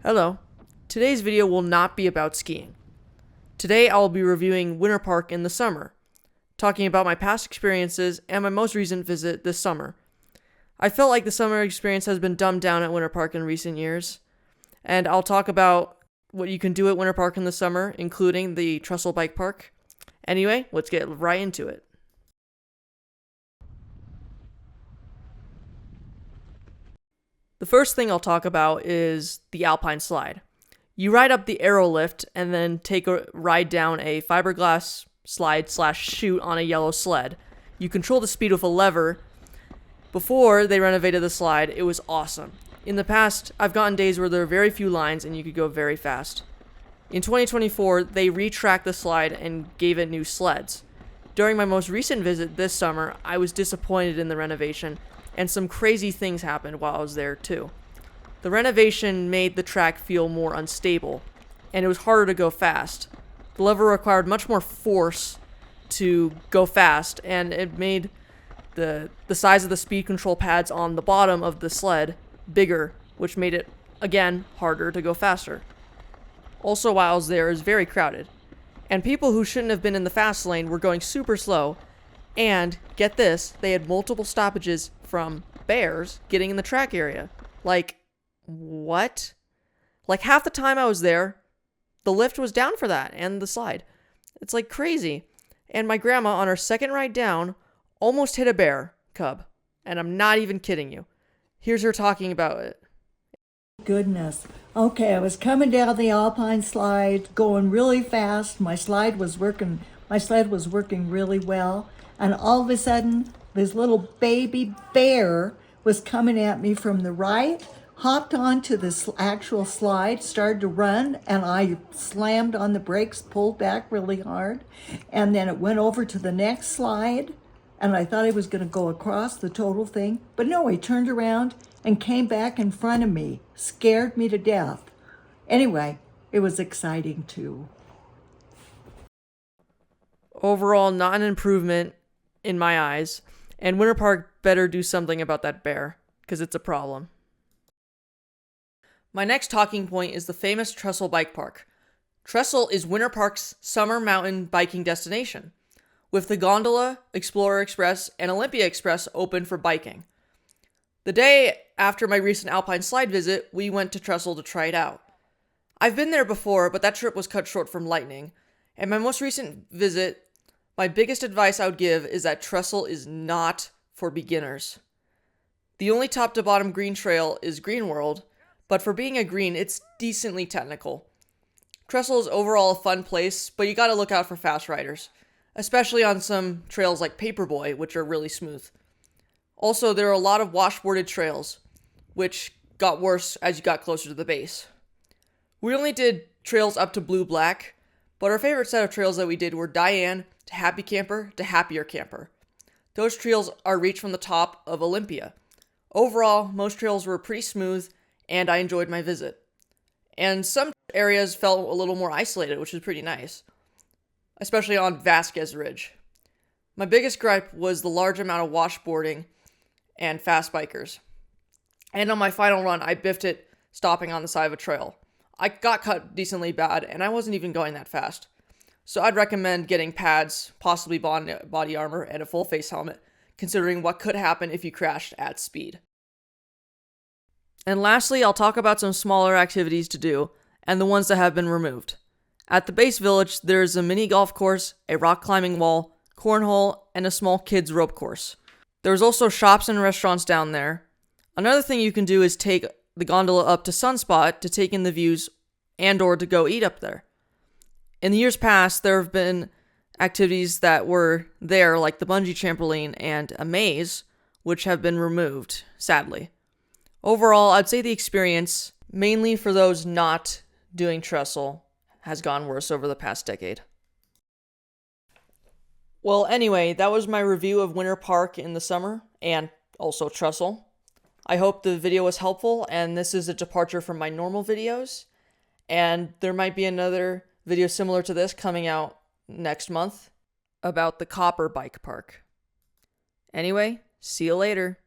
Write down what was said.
Hello. Today's video will not be about skiing. Today I will be reviewing Winter Park in the summer, talking about my past experiences and my most recent visit this summer. I felt like the summer experience has been dumbed down at Winter Park in recent years, and I'll talk about what you can do at Winter Park in the summer, including the Trestle Bike Park. Anyway, let's get right into it. The first thing I'll talk about is the Alpine Slide. You ride up the aero lift and then take a ride down a fiberglass slide/chute on a yellow sled. You control the speed with a lever. Before they renovated the slide, it was awesome. In the past, I've gotten days where there are very few lines and you could go very fast. In 2024, they retracked the slide and gave it new sleds. During my most recent visit this summer, I was disappointed in the renovation, and some crazy things happened while I was there too. The renovation made the track feel more unstable, and it was harder to go fast. The lever required much more force to go fast, and it made the size of the speed control pads on the bottom of the sled bigger, which made it, again, harder to go faster. Also, while I was there, it was very crowded, and people who shouldn't have been in the fast lane were going super slow, and, get this, they had multiple stoppages from bears getting in the track area. Like, what? Like, half the time I was there, the lift was down for that, and the slide. It's like crazy. And my grandma, on her second ride down, almost hit a bear cub. And I'm not even kidding you. Here's her talking about it. Goodness. Okay, I was coming down the Alpine slide, going really fast. My sled was working really well. And all of a sudden, this little baby bear was coming at me from the right, hopped onto the actual slide, started to run, and I slammed on the brakes, pulled back really hard. And then it went over to the next slide, and I thought I was going to go across the total thing. But no, he turned around and came back in front of me, scared me to death. Anyway, it was exciting too. Overall, not an improvement in my eyes, and Winter Park better do something about that bear, because it's a problem. My next talking point is the famous Trestle Bike Park. Trestle is Winter Park's summer mountain biking destination, with the Gondola, Explorer Express, and Olympia Express open for biking. The day after my recent Alpine Slide visit, we went to Trestle to try it out. I've been there before, but that trip was cut short from lightning, and my most recent visit, my biggest advice I would give is that Trestle is not for beginners. The only top to bottom green trail is Green World, but for being a green, it's decently technical. Trestle is overall a fun place, but you gotta look out for fast riders, especially on some trails like Paperboy, which are really smooth. Also, there are a lot of washboarded trails, which got worse as you got closer to the base. We only did trails up to Blue Black, but our favorite set of trails that we did were Diane to Happy Camper to Happier Camper. Those trails are reached from the top of Olympia. Overall, most trails were pretty smooth, and I enjoyed my visit. And some areas felt a little more isolated, which was pretty nice, especially on Vasquez Ridge. My biggest gripe was the large amount of washboarding and fast bikers. And on my final run, I biffed it stopping on the side of a trail. I got cut decently bad, and I wasn't even going that fast. So I'd recommend getting pads, possibly body armor, and a full face helmet, considering what could happen if you crashed at speed. And lastly, I'll talk about some smaller activities to do, and the ones that have been removed. At the base village, there's a mini golf course, a rock climbing wall, cornhole, and a small kids rope course. There's also shops and restaurants down there. Another thing you can do is take the gondola up to Sunspot to take in the views and or to go eat up there. In the years past, there have been activities that were there, like the bungee trampoline and a maze, which have been removed, sadly. Overall, I'd say the experience, mainly for those not doing Trestle, has gone worse over the past decade. Well, anyway, that was my review of Winter Park in the summer, and also Trestle. I hope the video was helpful, and this is a departure from my normal videos, and there might be another video similar to this coming out next month about the Copper Bike Park. Anyway, see you later.